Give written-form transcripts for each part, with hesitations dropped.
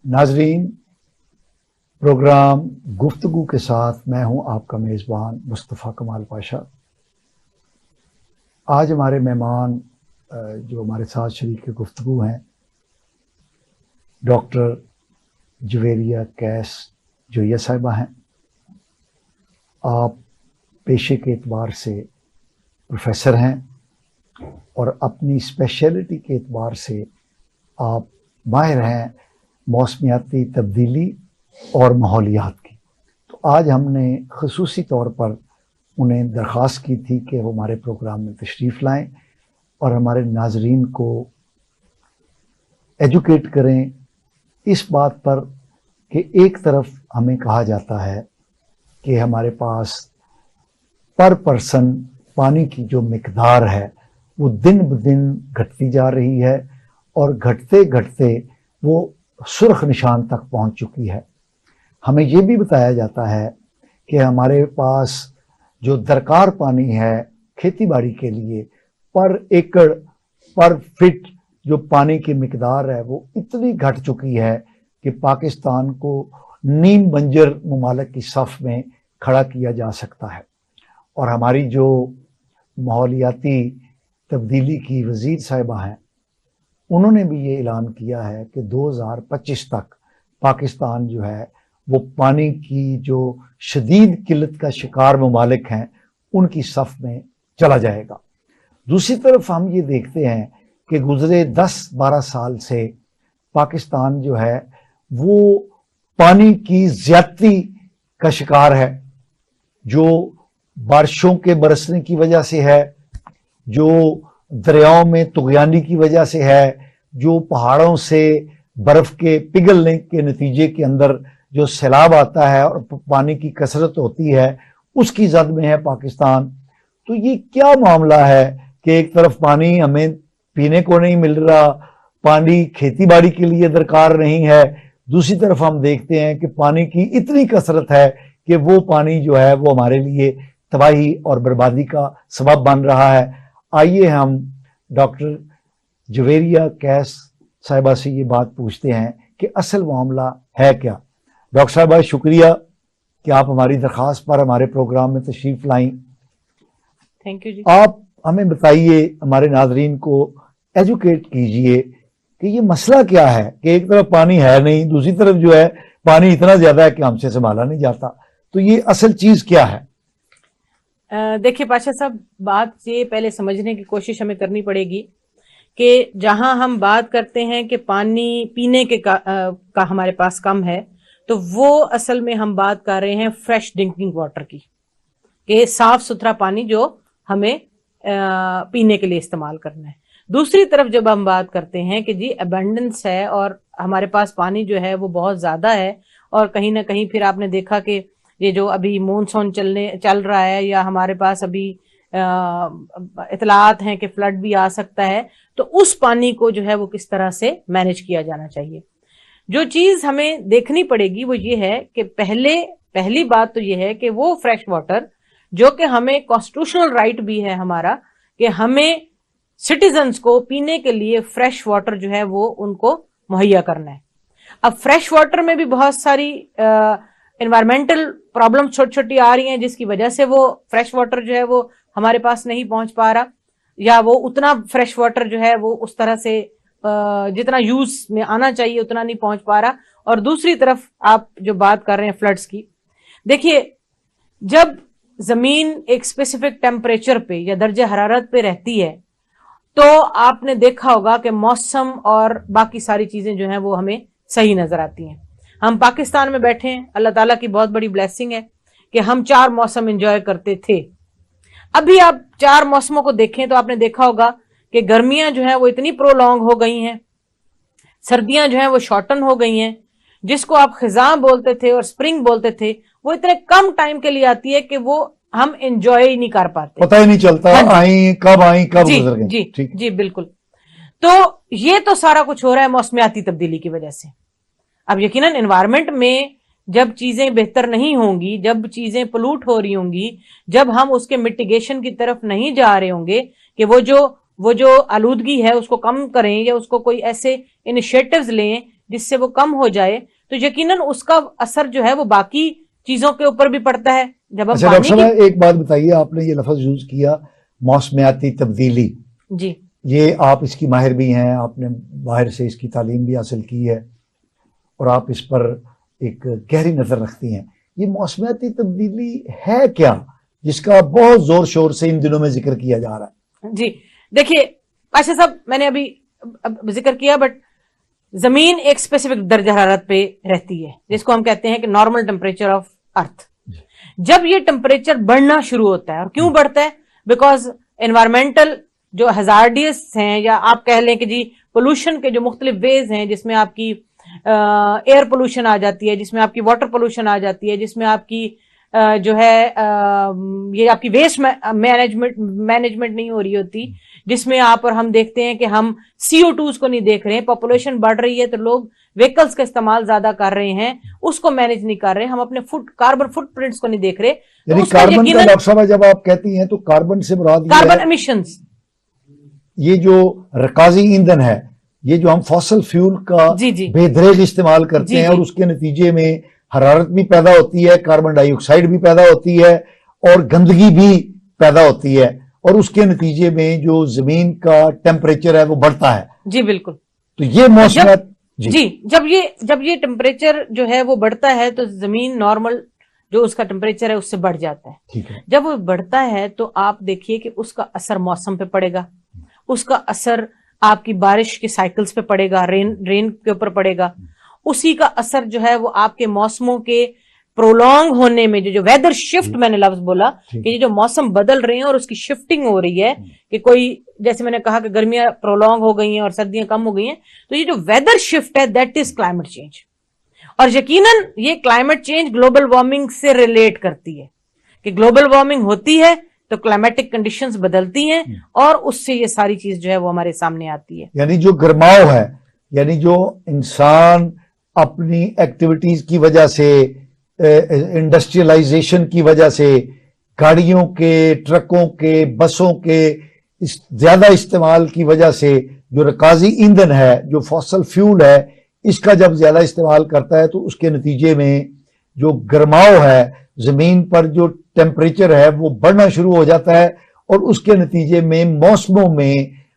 नाजरीन, प्रोग्राम गुफ्तगू के साथ मैं हूं आपका मेज़बान मुस्तफ़ा कमाल पाशा। आज हमारे मेहमान जो हमारे साथ शरीक गुफ्तगू हैं, डॉक्टर जवेरिया कैस जोया साहिबा हैं। आप पेशे के एतबार से प्रोफेसर हैं और अपनी स्पेशलिटी के एतबार से आप माहिर हैं मौसमियाती तब्दीली और माहौलियात की। तो आज हमने ख़ुसूसी तौर पर उन्हें दरख्वास्त की थी कि वो हमारे प्रोग्राम में तशरीफ़ लाएं और हमारे नाजरीन को एजुकेट करें इस बात पर कि एक तरफ हमें कहा जाता है कि हमारे पास पर पर्सन पानी की जो मिकदार है वो दिन ब दिन घटती जा रही है और घटते घटते वो सुर्ख निशान तक पहुंच चुकी है। हमें ये भी बताया जाता है कि हमारे पास जो दरकार पानी है खेती बाड़ी के लिए, पर एकड़ पर फिट जो पानी की मिकदार है वो इतनी घट चुकी है कि पाकिस्तान को नीम बंजर ममालिक की सफ़ में खड़ा किया जा सकता है। और हमारी जो माहौलियाती तब्दीली की वज़ीर साहिबा हैं, उन्होंने भी ये ऐलान किया है कि 2025 तक पाकिस्तान जो है वो पानी की जो शदीद किल्लत का शिकार ममालिक हैं उनकी सफ़ में चला जाएगा। दूसरी तरफ हम ये देखते हैं कि गुज़रे 10-12 साल से पाकिस्तान जो है वो पानी की ज़्यादती का शिकार है, जो बारिशों के बरसने की वजह से है, जो दरियाओं में तुग़यानी की वजह से है, जो पहाड़ों से बर्फ़ के पिघलने के नतीजे के अंदर जो सैलाब आता है और पानी की कसरत होती है, उसकी जद में है पाकिस्तान। तो ये क्या मामला है कि एक तरफ पानी हमें पीने को नहीं मिल रहा, पानी खेती बाड़ी के लिए दरकार नहीं है, दूसरी तरफ हम देखते हैं कि पानी की इतनी कसरत है कि वो पानी जो है वो हमारे लिए तबाही और बर्बादी का सबब बन रहा है। आइए हम डॉक्टर जवेरिया कैस साहिबा से ये बात पूछते हैं कि असल मामला है क्या। डॉक्टर साहिबा, शुक्रिया कि आप हमारी दरख्वास्त पर हमारे प्रोग्राम में तशरीफ़ लाई। थैंक यू जी। आप हमें बताइए, हमारे नाजरीन को एजुकेट कीजिए कि ये मसला क्या है कि एक तरफ पानी है नहीं, दूसरी तरफ जो है पानी इतना ज़्यादा है कि हमसे संभाला नहीं जाता। तो ये असल चीज़ क्या है? देखिए पाशा साहब, बात ये पहले समझने की कोशिश हमें करनी पड़ेगी कि जहां हम बात करते हैं कि पानी पीने के का हमारे पास कम है, तो वो असल में हम बात कर रहे हैं फ्रेश ड्रिंकिंग वाटर की, कि साफ सुथरा पानी जो हमें पीने के लिए इस्तेमाल करना है। दूसरी तरफ जब हम बात करते हैं कि जी अबंडेंस है और हमारे पास पानी जो है वो बहुत ज्यादा है, और कहीं ना कहीं फिर आपने देखा कि ये जो अभी मॉनसून चल रहा है या हमारे पास अभी इतलात हैं कि फ्लड भी आ सकता है, तो उस पानी को जो है वो किस तरह से मैनेज किया जाना चाहिए। जो चीज हमें देखनी पड़ेगी वो ये है कि पहली बात तो ये है कि वो फ्रेश वाटर जो कि हमें कॉन्स्टिट्यूशनल राइट भी है हमारा कि हमें सिटीजन्स को पीने के लिए फ्रेश वाटर जो है वो उनको मुहैया करना है। अब फ्रेश वाटर में भी बहुत सारी एनवायरमेंटल प्रॉब्लम छोटी छोटी आ रही हैं, जिसकी वजह से वो फ्रेश वाटर जो है वो हमारे पास नहीं पहुंच पा रहा, या वो उतना फ्रेश वाटर जो है वो उस तरह से जितना यूज में आना चाहिए उतना नहीं पहुंच पा रहा। और दूसरी तरफ आप जो बात कर रहे हैं फ्लड्स की, देखिए जब जमीन एक स्पेसिफिक टेम्परेचर पे या दर्जे हरारत पे रहती है तो आपने देखा होगा कि मौसम और बाकी सारी चीजें जो हैं वो हमें सही नजर आती हैं। हम पाकिस्तान में बैठे हैं, अल्लाह ताला की बहुत बड़ी ब्लेसिंग है कि हम 4 मौसम एंजॉय करते थे। अभी आप 4 मौसमों को देखें तो आपने देखा होगा कि गर्मियां जो है वो इतनी प्रोलॉन्ग हो गई हैं, सर्दियां जो है वो शॉर्टन हो गई हैं, जिसको आप खिजां बोलते थे और स्प्रिंग बोलते थे, वो इतने कम टाइम के लिए आती है कि वो हम एंजॉय ही नहीं कर पाते, पता ही नहीं चलता आई कब गुजर गई। जी जी बिल्कुल। तो ये तो सारा कुछ हो रहा है मौसमियाती तब्दीली की वजह से। अब यकीनन एनवायरनमेंट में जब चीजें बेहतर नहीं होंगी, जब चीजें पोल्यूट हो रही होंगी, जब हम उसके मिटिगेशन की तरफ नहीं जा रहे होंगे कि वो जो आलूदगी है उसको कम करें या उसको कोई ऐसे इनिशिएटिव्स लें جس سے وہ کم ہو جائے تو یقیناً اس کا اثر جو ہے وہ باقی چیزوں کے اوپر بھی پڑتا ہے. جب ہم ڈاکٹر صاحب ایک بات بتائیے، آپ نے یہ لفظ یوز کیا موسمیاتی تبدیلی. جی یہ آپ اس کی ماہر بھی ہیں، آپ نے باہر سے اس کی تعلیم بھی حاصل کی ہے اور آپ اس پر ایک گہری نظر رکھتی ہیں. یہ موسمیاتی تبدیلی ہے کیا جس کا بہت زور شور سے ان دنوں میں ذکر کیا جا رہا ہے؟ جی دیکھیے پاشا صاحب، میں نے ابھی ذکر کیا، بٹ زمین ایک اسپیسیفک درجہ حرارت پہ رہتی ہے جس کو ہم کہتے ہیں کہ نارمل ٹیمپریچر آف ارتھ. جب یہ ٹیمپریچر بڑھنا شروع ہوتا ہے، اور کیوں بڑھتا ہے؟ بیکاز انوائرمنٹل جو ہزارڈیس ہیں، یا آپ کہہ لیں کہ جی پولوشن کے جو مختلف ویز ہیں، جس میں آپ کی ایئر پولوشن آ جاتی ہے، جس میں آپ کی واٹر پولوشن آ جاتی ہے، جس میں آپ کی جو ہے یہ آپ کی ویسٹ مینجمنٹ نہیں ہو رہی ہوتی، جس میں آپ اور ہم دیکھتے ہیں کہ ہم CO2 کو نہیں دیکھ رہے ہیں. پاپولیشن بڑھ رہی ہے تو لوگ ویکلز کا استعمال زیادہ کر رہے ہیں، اس کو مینج نہیں کر رہے. ہم اپنے کاربن فٹ پرنٹس کو نہیں دیکھ رہے. یعنی کاربن کا ڈاکٹر صاحب جب آپ کہتی ہیں تو کاربن سے مراد کاربن ایمیشنز، یہ جو رکازی ایندھن ہے، یہ جو ہم فاسل فیول کا بے دریغ استعمال کرتے ہیں اور اس کے نتیجے میں حرارت بھی پیدا ہوتی ہے، کاربن ڈائی آکسائڈ بھی پیدا ہوتی ہے اور گندگی بھی پیدا ہوتی ہے، اور اس کے نتیجے میں جو زمین کا ٹیمپریچر ہے وہ بڑھتا ہے. جی بالکل. تو یہ موسمیات جی جب یہ ٹیمپریچر جو ہے وہ بڑھتا ہے تو زمین نارمل جو اس کا ٹیمپریچر ہے اس سے بڑھ جاتا ہے. جب وہ بڑھتا ہے تو آپ دیکھیے کہ اس کا اثر موسم پہ پڑے گا، اس کا اثر آپ کی بارش کے سائیکلز پہ پڑے گا، رین کے اوپر پڑے گا. اسی کا اثر جو ہے وہ آپ کے موسموں کے پرولونگ ہونے میں، جو ویدر شفٹ میں نے لفظ بولا کہ یہ جو موسم بدل رہے ہیں اور اس کی شفٹنگ ہو رہی ہے، کہ کوئی جیسے میں نے کہا کہ گرمیاں پرولونگ ہو گئی ہیں اور سردیاں کم ہو گئی ہیں، تو یہ جو ویدر شفٹ ہے دیٹ از کلائمیٹ چینج. اور یقیناً یہ کلائمیٹ چینج گلوبل وارمنگ سے ریلیٹ کرتی ہے کہ گلوبل وارمنگ ہوتی ہے تو کلائمیٹک کنڈیشنز بدلتی ہیں اور اس سے یہ ساری چیز جو ہے وہ ہمارے سامنے آتی ہے. یعنی جو گرماؤ ہے، یعنی جو انسان اپنی ایکٹیویٹیز کی وجہ سے، انڈسٹریلائزیشن کی وجہ سے، گاڑیوں کے، ٹرکوں کے، بسوں کے زیادہ استعمال کی وجہ سے جو رکازی ایندھن ہے، جو فاسل فیول ہے، اس کا جب زیادہ استعمال کرتا ہے تو اس کے نتیجے میں جو گرماؤ ہے، زمین پر جو ٹیمپریچر ہے وہ بڑھنا شروع ہو جاتا ہے، اور اس کے نتیجے میں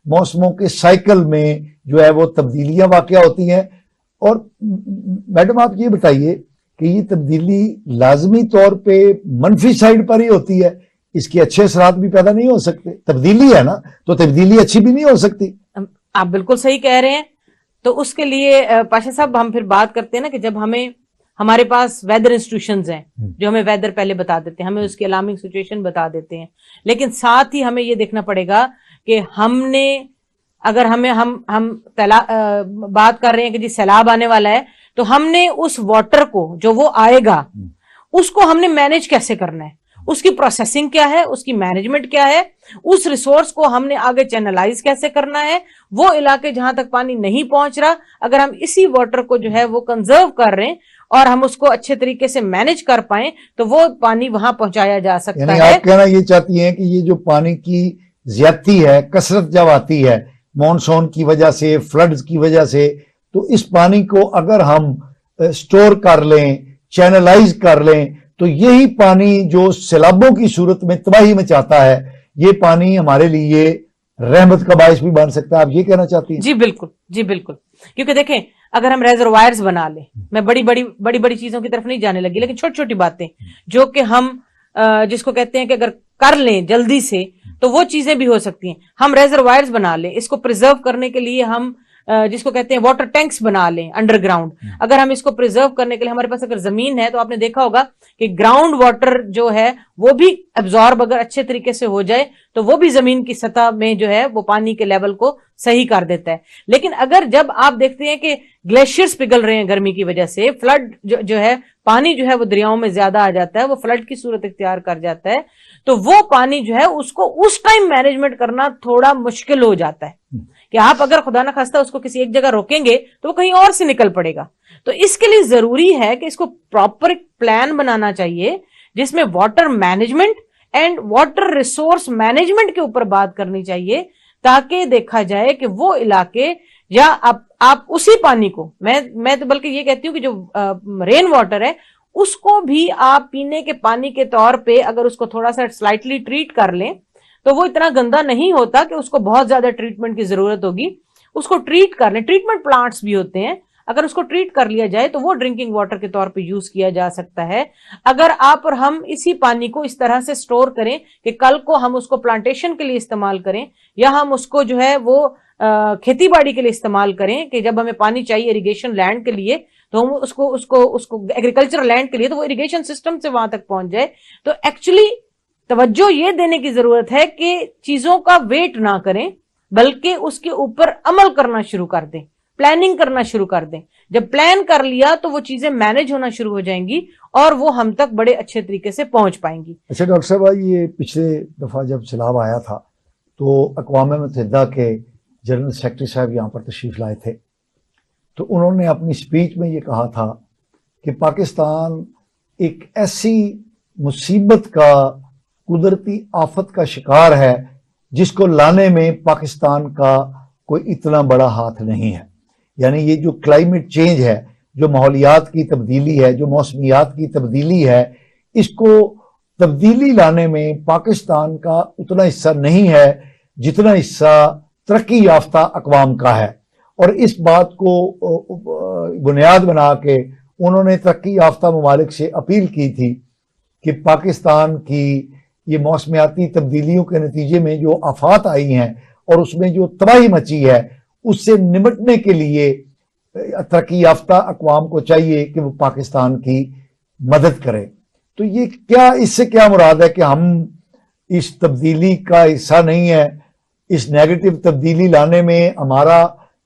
موسموں کے سائیکل میں جو ہے وہ تبدیلیاں واقع ہوتی ہیں. اور میڈم آپ یہ بتائیے کہ یہ تبدیلی لازمی طور پہ منفی سائیڈ پر ہی ہوتی ہے، اس کے اچھے اثرات بھی پیدا نہیں ہو سکتے؟ تبدیلی ہے نا تو تبدیلی اچھی بھی نہیں ہو سکتی. آپ بالکل صحیح کہہ رہے ہیں. تو اس کے لیے پاشا صاحب ہم پھر بات کرتے ہیں نا کہ جب ہمارے پاس ویدر انسٹیٹیوشنز ہیں جو ہمیں ویدر پہلے بتا دیتے ہیں، ہمیں اس کی الارمنگ سچویشن بتا دیتے ہیں، لیکن ساتھ ہی ہمیں یہ دیکھنا پڑے گا کہ اگر ہم بات کر رہے ہیں کہ جی سیلاب آنے والا ہے تو ہم نے اس واٹر کو جو وہ آئے گا اس کو ہم نے مینج کیسے کرنا ہے، اس کی پروسیسنگ کیا ہے، اس کی مینجمنٹ کیا ہے، اس ریسورس کو ہم نے آگے چینلائز کیسے کرنا ہے. وہ علاقے جہاں تک پانی نہیں پہنچ رہا، اگر ہم اسی واٹر کو جو ہے وہ کنزرو کر رہے ہیں اور ہم اس کو اچھے طریقے سے مینج کر پائیں تو وہ پانی وہاں پہنچایا جا سکتا ہے. یعنی آپ کہنا یہ چاہتی ہیں کہ یہ جو پانی کی زیادتی ہے، کثرت جب آتی ہے مونسون کی وجہ سے، فلڈز کی وجہ سے، تو اس پانی کو اگر ہم سٹور کر لیں، چینلائز کر لیں، تو یہی پانی جو سیلابوں کی صورت میں تباہی مچاتا ہے، یہ پانی ہمارے لیے رحمت کا باعث بھی بن سکتا ہے. آپ یہ کہنا چاہتی ہیں؟ جی بالکل، جی بالکل. کیونکہ دیکھیں اگر ہم ریزروائرز بنا لیں، میں بڑی چیزوں کی طرف نہیں جانے لگی، لیکن چھوٹی چھوٹی باتیں جو کہ ہم جس کو کہتے ہیں کہ اگر کر لیں جلدی سے تو وہ چیزیں بھی ہو سکتی ہیں. ہم ریزروائرز بنا لیں، اس کو پریزرو کرنے کے لیے ہم جس کو کہتے ہیں واٹر ٹینکس بنا لیں انڈر گراؤنڈ. اگر ہم اس کو پریزرو کرنے کے لیے ہمارے پاس اگر زمین ہے تو آپ نے دیکھا ہوگا کہ گراؤنڈ واٹر جو ہے وہ بھی ایبزارب اگر اچھے طریقے سے ہو جائے تو وہ بھی زمین کی سطح میں جو ہے وہ پانی کے لیول کو صحیح کر دیتا ہے. لیکن اگر جب آپ دیکھتے ہیں کہ گلیشیئرز پگھل رہے ہیں گرمی کی وجہ سے، فلڈ جو ہے پانی جو ہے وہ دریاؤں میں زیادہ آ جاتا ہے، وہ فلڈ کی صورت اختیار کر جاتا ہے، تو وہ پانی جو ہے اس کو اس ٹائم مینجمنٹ کرنا تھوڑا مشکل ہو جاتا ہے کہ آپ اگر خدا نہ خواستہ اس کو کسی ایک جگہ روکیں گے تو وہ کہیں اور سے نکل پڑے گا. تو اس کے لیے ضروری ہے کہ اس کو پراپر پلان بنانا چاہیے جس میں water management and water resource management کے اوپر بات کرنی چاہیے، تاکہ دیکھا جائے کہ وہ علاقے یا آپ اسی پانی کو میں تو بلکہ یہ کہتی ہوں کہ جو رین واٹر ہے اس کو بھی آپ پینے کے پانی کے طور پہ اگر اس کو تھوڑا سا سلائٹلی ٹریٹ کر لیں تو وہ اتنا گندا نہیں ہوتا کہ اس کو بہت زیادہ ٹریٹمنٹ کی ضرورت ہوگی. اس کو ٹریٹ کر لیں, ٹریٹمنٹ پلانٹس بھی ہوتے ہیں, اگر اس کو ٹریٹ کر لیا جائے تو وہ ڈرنکنگ واٹر کے طور پہ یوز کیا جا سکتا ہے. اگر آپ اور ہم اسی پانی کو اس طرح سے سٹور کریں کہ کل کو ہم اس کو پلانٹیشن کے لیے استعمال کریں یا ہم اس کو جو ہے وہ کھیتی باڑی کے لیے استعمال کریں کہ جب ہمیں پانی چاہیے اریگیشن لینڈ کے لیے تو ہم اس کو ایگریکلچر لینڈ کے لیے تو وہ اریگیشن سسٹم سے وہاں تک پہنچ جائے. تو ایکچولی توجہ یہ دینے کی ضرورت ہے کہ چیزوں کا ویٹ نہ کریں بلکہ اس کے اوپر عمل کرنا شروع کر دیں, پلاننگ کرنا شروع کر دیں. جب پلان کر لیا تو وہ چیزیں مینج ہونا شروع ہو جائیں گی اور وہ ہم تک بڑے اچھے طریقے سے پہنچ پائیں گی. اچھا ڈاکٹر صاحب, یہ پچھلے دفعہ جب سیلاب آیا تھا تو اقوام متحدہ کے جنرل سیکرٹری صاحب یہاں پر تشریف لائے تھے, تو انہوں نے اپنی سپیچ میں یہ کہا تھا کہ پاکستان ایک ایسی مصیبت کا, قدرتی آفت کا شکار ہے جس کو لانے میں پاکستان کا کوئی اتنا بڑا ہاتھ نہیں ہے. یعنی یہ جو کلائمیٹ چینج ہے, جو ماحولیات کی تبدیلی ہے, جو موسمیات کی تبدیلی ہے, اس کو تبدیلی لانے میں پاکستان کا اتنا حصہ نہیں ہے جتنا حصہ ترقی یافتہ اقوام کا ہے. اور اس بات کو بنیاد بنا کے انہوں نے ترقی یافتہ ممالک سے اپیل کی تھی کہ پاکستان کی یہ موسمیاتی تبدیلیوں کے نتیجے میں جو آفات آئی ہیں اور اس میں جو تباہی مچی ہے اس سے نمٹنے کے لیے ترقی یافتہ اقوام کو چاہیے کہ وہ پاکستان کی مدد کرے. تو یہ کیا, اس سے کیا مراد ہے کہ ہم اس تبدیلی کا حصہ نہیں ہے, اس نیگیٹو تبدیلی لانے میں ہمارا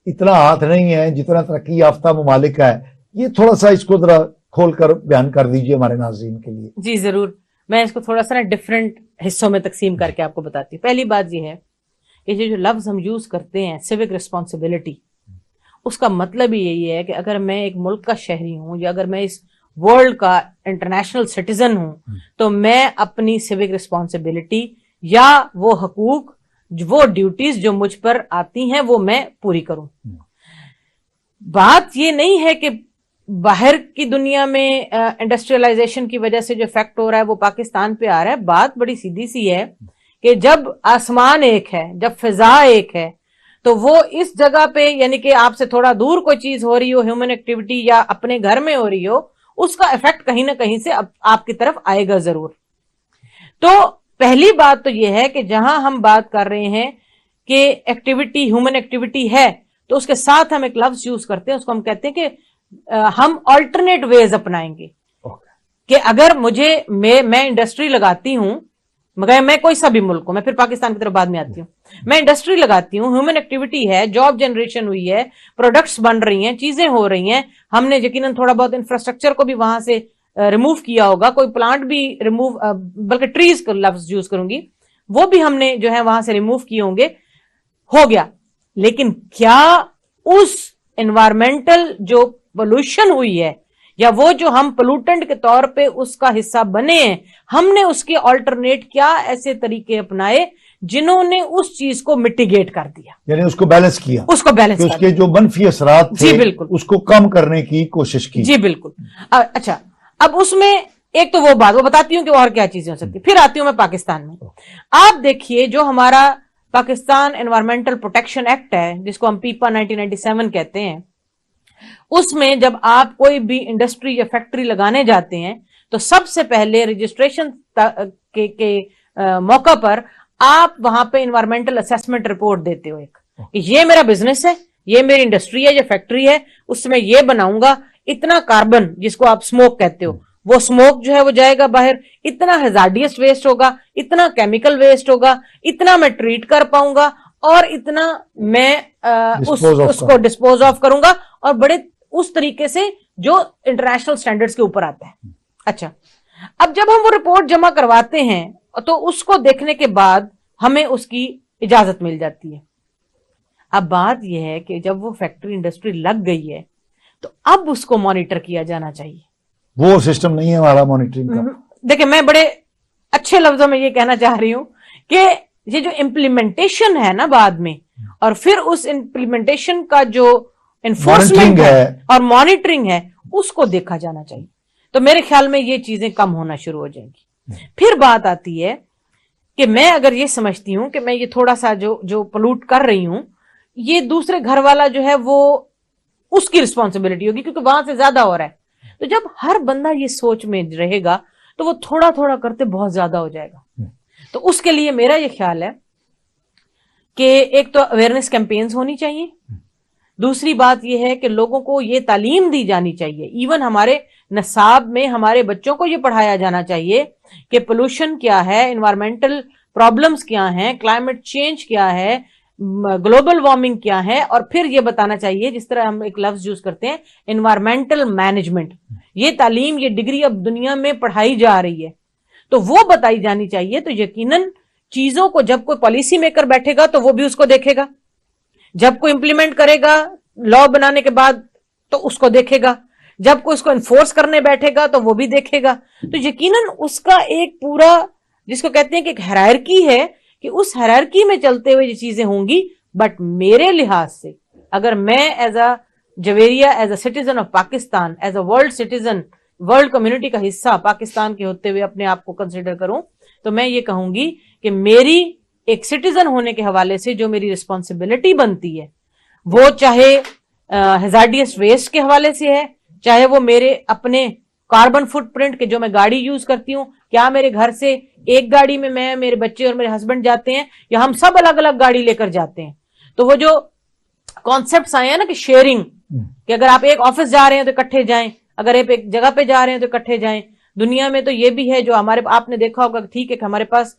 اتنا ہاتھ نہیں ہے جتنا ترقی یافتہ ممالک ہے؟ یہ تھوڑا سا اس کو ذرا کھول کر بیان کر دیجئے ہمارے ناظرین کے لیے. جی ضرور, میں اس کو تھوڑا سا ڈفرینٹ حصوں میں تقسیم کر کے آپ کو بتاتی ہوں. پہلی بات یہ ہے کہ جو لفظ ہم یوز کرتے ہیں سیوک ریسپانسبلٹی, اس کا مطلب ہی یہی ہے کہ اگر میں ایک ملک کا شہری ہوں یا اگر میں اس ورلڈ کا انٹرنیشنل سٹیزن ہوں تو میں اپنی سیوک ریسپانسبلٹی یا وہ حقوق, وہ ڈیوٹیز جو مجھ پر آتی ہیں وہ میں پوری کروں. بات یہ نہیں ہے کہ باہر کی دنیا میں انڈسٹریلائزیشن کی وجہ سے جو افیکٹ ہو رہا ہے وہ پاکستان پہ آ رہا ہے. بات بڑی سیدھی سی ہے کہ جب آسمان ایک ہے, جب فضا ایک ہے, تو وہ اس جگہ پہ یعنی کہ آپ سے تھوڑا دور کوئی چیز ہو رہی ہو, ہیومن ایکٹیویٹی یا اپنے گھر میں ہو رہی ہو, اس کا افیکٹ کہیں نہ کہیں سے آپ کی طرف آئے گا ضرور. تو پہلی بات تو یہ ہے کہ جہاں ہم بات کر رہے ہیں کہ ایکٹیویٹی, ہیومن ایکٹیویٹی ہے, تو اس کے ساتھ ہم ایک لفظ یوز کرتے ہیں, اس کو ہم کہتے ہیں کہ ہم آلٹرنیٹ ویز اپنائیں گے. کہ اگر میں انڈسٹری لگاتی ہوں, مگر میں کوئی سا بھی ملک ہوں, میں پھر پاکستان کی طرف بعد میں آتی ہوں, میں انڈسٹری لگاتی ہوں, ہیومن ایکٹیویٹی ہے, جاب جنریشن ہوئی ہے, پروڈکٹس بن رہی ہیں, چیزیں ہو رہی ہیں, ہم نے یقیناً تھوڑا بہت انفراسٹرکچر کو بھی وہاں سے ریموو کیا ہوگا, کوئی پلانٹ بھی ریموو, بلکہ ٹریز کا لفظ یوز کروں گی, وہ بھی ہم نے جو ہے وہاں سے ریموو کیے ہوں گے, ہو گیا. لیکن کیا اس انوائرمنٹل جو پولوشن ہوئی ہے یا وہ جو ہم پولوٹنٹ کے طور پہ اس کا حصہ بنے ہیں, ہم نے اس کے آلٹرنیٹ کیا ایسے طریقے اپنائے جنہوں نے اس چیز کو مٹیگیٹ کر دیا, یعنی اس کو بیلنس کیا, اس کو بیلنس اس کے جو منفی اثرات تھے جی بالکل اس کو کم کرنے کی کوشش کی. جی بالکل. اچھا, اب اس میں ایک تو وہ بات وہ بتاتی ہوں کہ اور کیا چیزیں ہو سکتی. پھر آتی ہوں میں پاکستان میں. آپ دیکھیے جو ہمارا پاکستان انوائرمنٹل پروٹیکشن ایکٹ ہے جس کو ہم پیپا 1997 کہتے ہیں, اس میں جب آپ کوئی بھی انڈسٹری یا فیکٹری لگانے جاتے ہیں تو سب سے پہلے رجسٹریشن کے موقع پر آپ وہاں پہ انوائرمنٹل اسیسمنٹ رپورٹ دیتے ہو, ایک کہ یہ میرا بزنس ہے, یہ میری انڈسٹری ہے, یہ فیکٹری ہے, اس میں یہ بناؤں گا, اتنا کاربن جس کو آپ سموک کہتے ہو وہ سموک جو ہے وہ جائے گا باہر, اتنا ہیزارڈیس ویسٹ ہوگا, اتنا کیمیکل ویسٹ ہوگا, اتنا میں ٹریٹ کر پاؤں گا اور اتنا میں اس کو ڈسپوز آف کروں گا, اور بڑے اس طریقے سے جو انٹرنیشنل سٹینڈرڈز کے اوپر آتا ہے. اچھا, اب جب ہم وہ رپورٹ جمع کرواتے ہیں تو اس کو دیکھنے کے بعد ہمیں اس کی اجازت مل جاتی ہے. اب بات یہ ہے کہ جب وہ فیکٹری انڈسٹری لگ گئی ہے تو اب اس کو مانیٹر کیا جانا چاہیے. وہ سسٹم نہیں ہے ہمارا مانیٹرنگ کا. دیکھیں میں بڑے اچھے لفظوں میں یہ کہنا چاہ رہی ہوں کہ یہ جو امپلیمنٹیشن ہے نا بعد میں, اور پھر اس امپلیمنٹیشن کا جو انفورسمنٹ ہے اور مانیٹرنگ ہے اس کو دیکھا جانا چاہیے. تو میرے خیال میں یہ چیزیں کم ہونا شروع ہو جائیں گی. پھر بات آتی ہے کہ میں اگر یہ سمجھتی ہوں کہ میں یہ تھوڑا سا جو پلوٹ کر رہی ہوں یہ دوسرے گھر والا جو ہے وہ اس کی رسپانسبلٹی ہوگی کیونکہ وہاں سے زیادہ ہو رہا ہے. تو جب ہر بندہ یہ سوچ میں رہے گا تو وہ تھوڑا تھوڑا کرتے بہت زیادہ ہو جائے گا. تو اس کے لیے میرا یہ خیال ہے کہ ایک تو اویئرنیس کیمپینز ہونی چاہیے. دوسری بات یہ ہے کہ لوگوں کو یہ تعلیم دی جانی چاہیے. ایون ہمارے نصاب میں ہمارے بچوں کو یہ پڑھایا جانا چاہیے کہ پولوشن کیا ہے, انوائرمنٹل پرابلمز کیا ہیں, کلائمیٹ چینج کیا ہے, گلوبل وارمنگ کیا ہے, اور پھر یہ بتانا چاہیے جس طرح ہم ایک لفظ یوز کرتے ہیں انوائرمنٹل مینجمنٹ. یہ تعلیم, یہ ڈگری اب دنیا میں پڑھائی جا رہی ہے تو وہ بتائی جانی چاہیے. تو یقیناً چیزوں کو جب کوئی پالیسی میکر بیٹھے گا تو وہ بھی اس کو دیکھے گا, جب کوئی امپلیمنٹ کرے گا لا بنانے کے بعد تو اس کو دیکھے گا, جب کوئی اس کو انفورس کرنے بیٹھے گا تو وہ بھی دیکھے گا. تو یقیناً اس کا ایک پورا جس کو کہتے ہیں کہ ایک ہیرارکی ہے کہ اس ہیرارکی میں چلتے ہوئے یہ چیزیں ہوں گی. بٹ میرے لحاظ سے اگر میں as a Javeria, as a citizen of Pakistan, as a world citizen, world community کا حصہ پاکستان کے ہوتے ہوئے اپنے آپ کو کنسیڈر کروں تو میں یہ کہوں گی کہ میری ایک سٹیزن ہونے کے حوالے سے جو میری رسپانسبلٹی بنتی ہے وہ چاہے ہیزارڈیس ویسٹ کے حوالے سے ہے, چاہے وہ میرے اپنے کاربن فٹ پرنٹ کے جو میں گاڑی یوز کرتی ہوں, کیا میرے گھر سے ایک گاڑی میں میرے بچے اور میرے ہسبینڈ جاتے ہیں یا ہم سب الگ الگ گاڑی لے کر جاتے ہیں. تو وہ جو کانسیپٹس آئے ہیں نا کہ شیئرنگ, کہ اگر آپ ایک آفس جا رہے ہیں تو اکٹھے جائیں, اگر آپ ایک جگہ پہ جا رہے ہیں تو اکٹھے جائیں. دنیا میں تو یہ بھی ہے جو ہمارے آپ نے دیکھا ہوگا, ٹھیک ہے کہ ہمارے پاس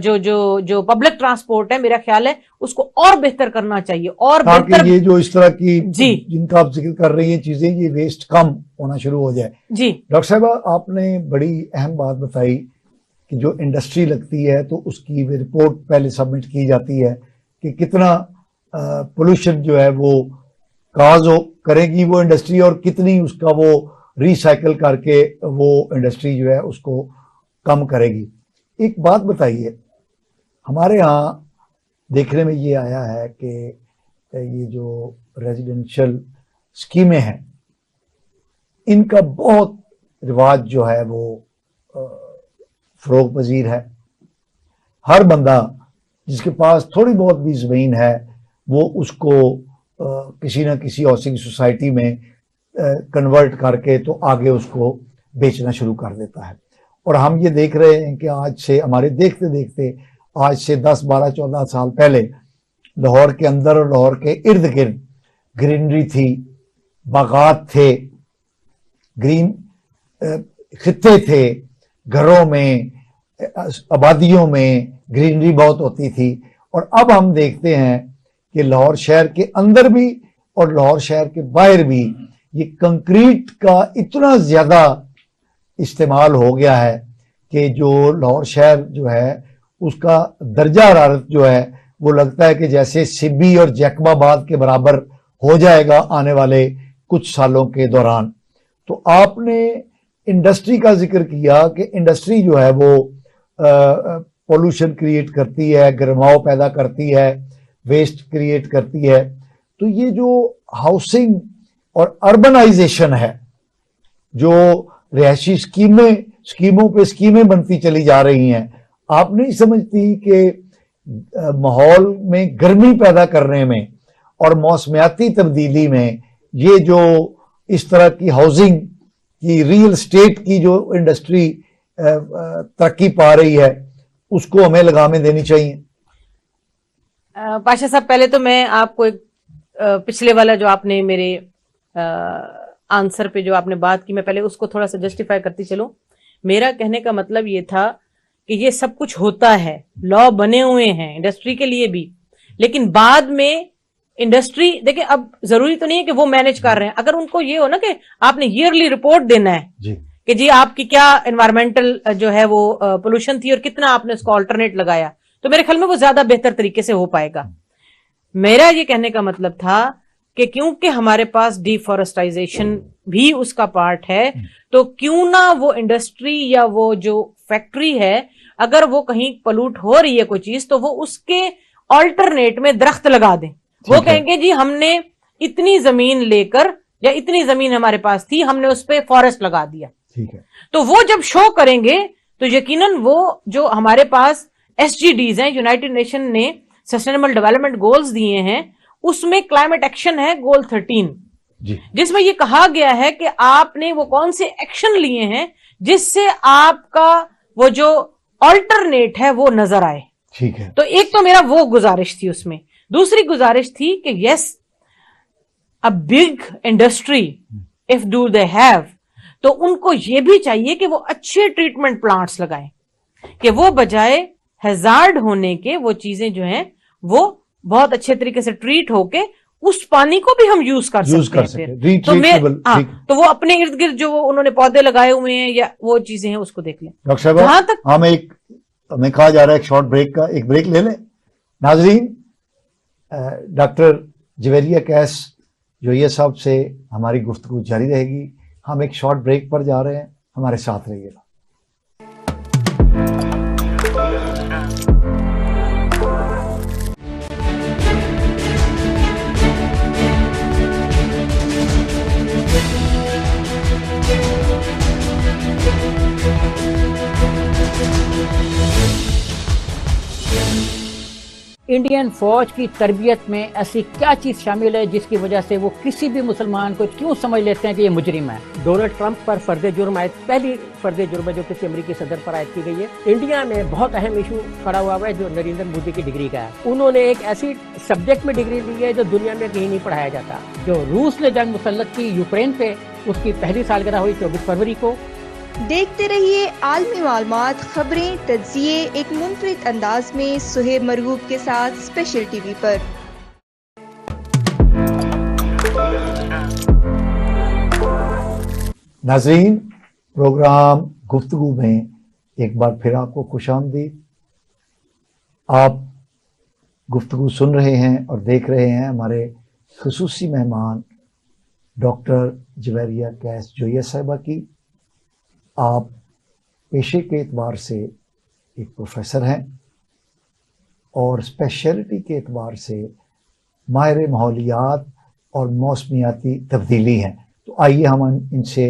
جو پبلک ٹرانسپورٹ ہے میرا خیال ہے اس کو اور بہتر کرنا چاہیے, اور بہتر یہ جو اس طرح کی جن کا آپ ذکر کر رہی ہیں چیزیں یہ ویسٹ کم ہونا شروع ہو جائے. جی ڈاکٹر صاحبہ آپ نے بڑی اہم بات بتائی کہ جو انڈسٹری لگتی ہے تو اس کی رپورٹ پہلے سبمٹ کی جاتی ہے کہ کتنا پولوشن جو ہے وہ کاز کرے گی وہ انڈسٹری اور کتنی اس کا وہ ریسائیکل کر کے وہ انڈسٹری جو ہے اس کو کم کرے گی. ایک بات بتائیے, ہمارے ہاں دیکھنے میں یہ آیا ہے کہ یہ جو ریزیڈینشل اسکیمیں ہیں ان کا بہت رواج جو ہے وہ فروغ پذیر ہے. ہر بندہ جس کے پاس تھوڑی بہت بھی زمین ہے وہ اس کو کسی نہ کسی ہاؤسنگ سوسائٹی میں کنورٹ کر کے تو آگے اس کو بیچنا شروع کر دیتا ہے. اور ہم یہ دیکھ رہے ہیں کہ آج سے ہمارے دیکھتے دیکھتے آج سے 10, 12, 14 سال پہلے لاہور کے اندر اور لاہور کے ارد گرد گرینری تھی, باغات تھے, گرین خطے تھے, گھروں میں آبادیوں میں گرینری بہت ہوتی تھی. اور اب ہم دیکھتے ہیں کہ لاہور شہر کے اندر بھی اور لاہور شہر کے باہر بھی یہ کنکریٹ کا اتنا زیادہ استعمال ہو گیا ہے کہ جو لاہور شہر جو ہے اس کا درجہ حرارت جو ہے وہ لگتا ہے کہ جیسے سبی اور جیکب آباد کے برابر ہو جائے گا آنے والے کچھ سالوں کے دوران. تو آپ نے انڈسٹری کا ذکر کیا کہ انڈسٹری جو ہے وہ پولوشن کریٹ کرتی ہے, گرماؤ پیدا کرتی ہے, ویسٹ کریٹ کرتی ہے. تو یہ جو ہاؤسنگ اور اربنائزیشن ہے, جو رہائشی اسکیموں پہ اسکیمیں بنتی چلی جا رہی ہیں, آپ نہیں سمجھتی کہ ماحول میں گرمی پیدا کرنے میں اور موسمیاتی تبدیلی میں یہ جو اس طرح کی ہاؤسنگ کی ریئل اسٹیٹ کی جو انڈسٹری ترقی پا رہی ہے اس کو ہمیں لگامیں دینی چاہیے؟ پاشا صاحب پہلے تو میں آپ کو ایک پچھلے والا جو آپ نے میرے آنسر پہ جو آپ نے بات کی میں پہلے اس کو تھوڑا سا جسٹیفائی کرتی چلوں. میرا کہنے کا مطلب یہ تھا کہ یہ سب کچھ ہوتا ہے, لا بنے ہوئے ہیں انڈسٹری کے لیے بھی, لیکن بعد میں انڈسٹری دیکھیں اب ضروری تو نہیں ہے کہ وہ مینج کر رہے ہیں. اگر ان کو یہ ہو نا کہ آپ نے ایئرلی رپورٹ دینا ہے کہ جی آپ کی کیا انوائرمنٹل جو ہے وہ پولوشن تھی اور کتنا آپ نے اس کو آلٹرنیٹ لگایا, تو میرے خیال میں وہ زیادہ بہتر طریقے سے ہو پائے گا. میرا یہ کہنے کا مطلب تھا کہ کیونکہ ہمارے پاس ڈیفارسٹائزیشن بھی اس کا پارٹ ہے, تو کیوں نہ وہ انڈسٹری یا وہ جو فیکٹری ہے اگر وہ کہیں پلوٹ ہو رہی ہے کوئی چیز تو وہ اس کے آلٹرنیٹ میں درخت لگا دیں. वो कहेंगे जी हमने इतनी जमीन लेकर या इतनी जमीन हमारे पास थी, हमने उस पे फॉरेस्ट लगा दिया। ठीक है। तो वो जब शो करेंगे तो यकीनन वो जो हमारे पास SDGs हैं, यूनाइटेड नेशन ने सस्टेनेबल डेवलपमेंट गोल्स दिए हैं, उसमें क्लाइमेट एक्शन है गोल 13 जी, जिसमें ये कहा गया है कि आपने वो कौन से एक्शन लिए हैं जिससे आपका वो जो ऑल्टरनेट है वो नजर आए। ठीक है। तो एक तो मेरा वो गुजारिश थी उसमें। दूसरी गुजारिश थी कि yes a big industry if do they have, तो उनको ये भी चाहिए कि वो अच्छे ट्रीटमेंट प्लांट्स लगाएं, कि वो बजाय हैजार्ड होने के वो चीजें जो हैं वो बहुत अच्छे तरीके से ट्रीट होके उस पानी को भी हम यूज कर सकते हैं फिर। तो मैं तो वो अपने इर्द गिर्द जो उन्होंने पौधे लगाए हुए हैं या वो चीजें हैं उसको देख लें। डॉक्टर साहब, जहां तक हमें कहा जा रहा है एक शॉर्ट ब्रेक का, एक ब्रेक ले लें। नाजरीन, डॉक्टर जवेरिया कैस जोइया साहब से हमारी गुफ्तगू जारी रहेगी। हम एक शॉर्ट ब्रेक पर जा रहे हैं, हमारे साथ रहिएगा। इंडियन फौज की तरबियत में ऐसी क्या चीज शामिल है जिसकी वजह से वो किसी भी मुसलमान को क्यों समझ लेते हैं कि ये मुजरिम है? डोनाल्ड ट्रंप पर फर्द जुर्म आयत पहली फर्द जुर्म है जो किसी अमेरिकी सदर पर आयद की गई है। इंडिया में बहुत अहम इशू खड़ा हुआ है जो नरेंद्र मोदी की डिग्री का है। उन्होंने एक ऐसी सब्जेक्ट में डिग्री ली है जो दुनिया में कहीं नहीं पढ़ाया जाता। जो रूस ने जंग मुसल्लत की यूक्रेन पे, उसकी पहली सालगिरह हुई 24 फरवरी को। देखते रहिए आलमी मालूमात, खबरें, तज्जिए एक मुनफरिद अंदाज में सुहेब मरगूब के साथ स्पेशल टीवी पर। नाज़रीन, प्रोग्राम गुफ्तगू में एक बार फिर आपको खुशामदीद। आप गुफ्तगू सुन रहे हैं और देख रहे हैं हमारे खुसूसी मेहमान डॉक्टर जवेरिया कैस जोइया साहिबा की। आप पेशे के एतबार से एक प्रोफेसर हैं और स्पेशलिटी के एतबार से माहिर माहौलियात और मौसमियाती तब्दीली हैं। तो आइए हम इनसे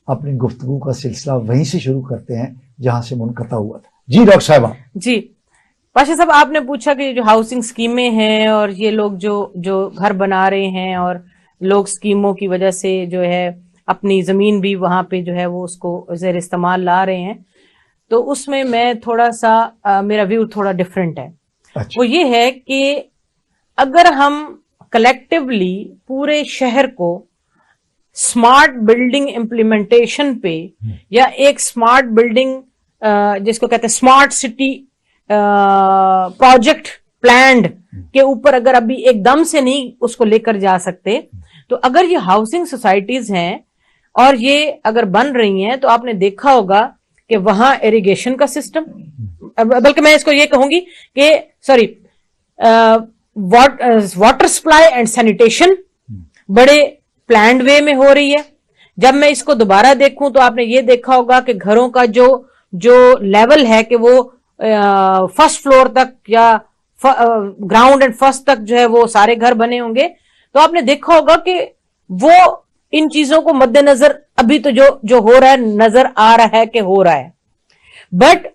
अपनी गुफ्तगू का सिलसिला वहीं से शुरू करते हैं जहां से मुनक़ता हुआ था। जी डॉक्टर साहिबा। जी पाशा साहब, आपने पूछा कि जो हाउसिंग स्कीमें हैं और ये लोग जो घर बना रहे हैं और लोग स्कीमों की वजह से जो है अपनी जमीन भी वहां पे जो है वो उसको ज़ेर इस्तेमाल ला रहे हैं, तो उसमें मैं थोड़ा सा मेरा व्यू थोड़ा डिफरेंट है। अच्छा। वो ये है कि अगर हम कलेक्टिवली पूरे शहर को स्मार्ट बिल्डिंग इम्प्लीमेंटेशन पे या एक स्मार्ट बिल्डिंग जिसको कहते हैं स्मार्ट सिटी प्रोजेक्ट प्लान्ड के ऊपर अगर अभी एकदम से नहीं उसको लेकर जा सकते, तो अगर ये हाउसिंग सोसाइटीज हैं और ये अगर बन रही हैं तो आपने देखा होगा कि वहां इरिगेशन का सिस्टम, बल्कि मैं इसको ये कहूंगी कि sorry water supply and sanitation बड़े प्लान्ड वे में हो रही है। जब मैं इसको दोबारा देखूं तो आपने ये देखा होगा कि घरों का जो लेवल है कि वो फर्स्ट फ्लोर तक या ग्राउंड एंड फर्स्ट तक जो है वो सारे घर बने होंगे। तो आपने देखा होगा कि वो इन चीजों को मद्देनजर अभी तो जो हो रहा है नजर आ रहा है कि हो रहा है। बट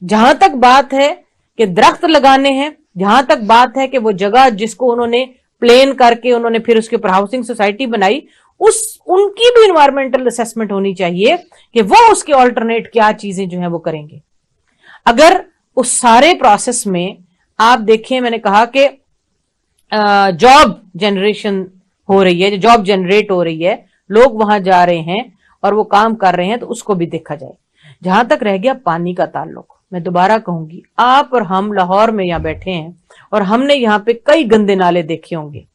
जहां तक बात है कि दरख्त लगाने हैं, जहां तक बात है कि वो जगह जिसको उन्होंने प्लेन करके उन्होंने फिर उसके ऊपर हाउसिंग सोसाइटी बनाई, उनकी भी इन्वायरमेंटल असेसमेंट होनी चाहिए कि वो उसके ऑल्टरनेट क्या चीजें जो है वो करेंगे। अगर उस सारे प्रोसेस में आप देखें, मैंने कहा कि जॉब जनरेशन हो रही है, जो जॉब जनरेट हो रही है, लोग वहां जा रहे हैं और वो काम कर रहे हैं, तो उसको भी देखा जाए। जहां तक रह गया पानी का ताल्लुक, मैं दोबारा कहूंगी, आप और हम लाहौर में यहां बैठे हैं और हमने यहाँ पे कई गंदे नाले देखे होंगे।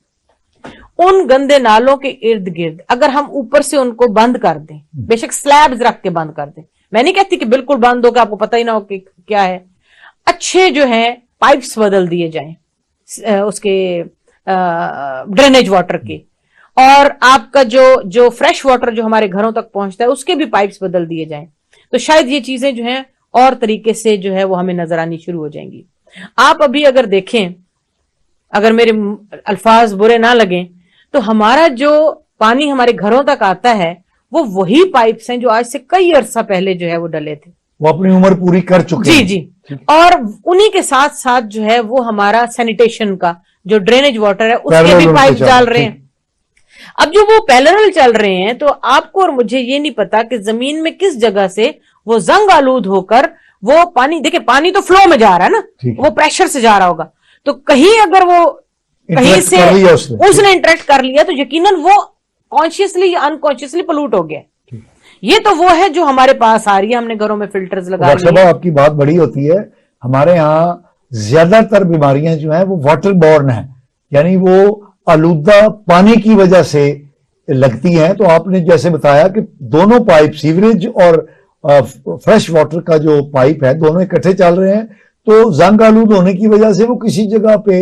उन गंदे नालों के इर्द गिर्द अगर हम ऊपर से उनको बंद कर दें, बेशक स्लैब्स रख के बंद कर दें, मैं नहीं कहती कि बिल्कुल बंद हो कि आपको पता ही ना हो कि क्या है, अच्छे जो है पाइप्स बदल दिए जाएं उसके ड्रेनेज वाटर के, और आपका जो फ्रेश वाटर जो हमारे घरों तक पहुंचता है उसके भी पाइप्स बदल दिए जाएं, तो शायद ये चीजें जो हैं और तरीके से जो है वो हमें नजर आनी शुरू हो जाएंगी। आप अभी अगर देखें अगर मेरे अल्फाज बुरे ना लगें, तो हमारा जो पानी हमारे घरों तक आता है वो वही पाइप्स हैं जो आज से कई अरसा पहले जो है वो डले थे, वो अपनी उम्र पूरी कर चुके जी हैं। जी। और उन्हीं के साथ साथ जो है वो हमारा सैनिटेशन का जो ड्रेनेज वाटर है उसके पैरेलल भी उनके पाइप चल डाल रहे रहे हैं। अब जो वो पैरेलल चल रहे हैं, तो आपको और मुझे ये नहीं पता कि जमीन में किस जगह से वो जंग आलूद होकर वो पानी, देखिए पानी तो फ्लो में जा रहा है ना, ठीक है। वो प्रेशर से जा रहा होगा, तो कहीं अगर वो कहीं Interact से कर लिया उसने इंटरेक्ट कर लिया तो यकीनन वो कॉन्शियसली या अनकॉन्शियसली पोल्यूट हो गया। ये तो वो है जो हमारे पास आ रही है, हमने घरों में फिल्टर्स लगा डॉक्टर लिए। साहब आपकी बात बड़ी होती है। हमारे यहाँ ज्यादातर बीमारियां जो हैं वो वाटर बॉर्न है, यानी वो आलूदा पानी की वजह से लगती हैं। तो आपने जैसे बताया कि दोनों पाइप, सीवरेज और फ्रेश वाटर का जो पाइप है, दोनों इकट्ठे चल रहे हैं, तो जंग आलूद होने की वजह से वो किसी जगह पे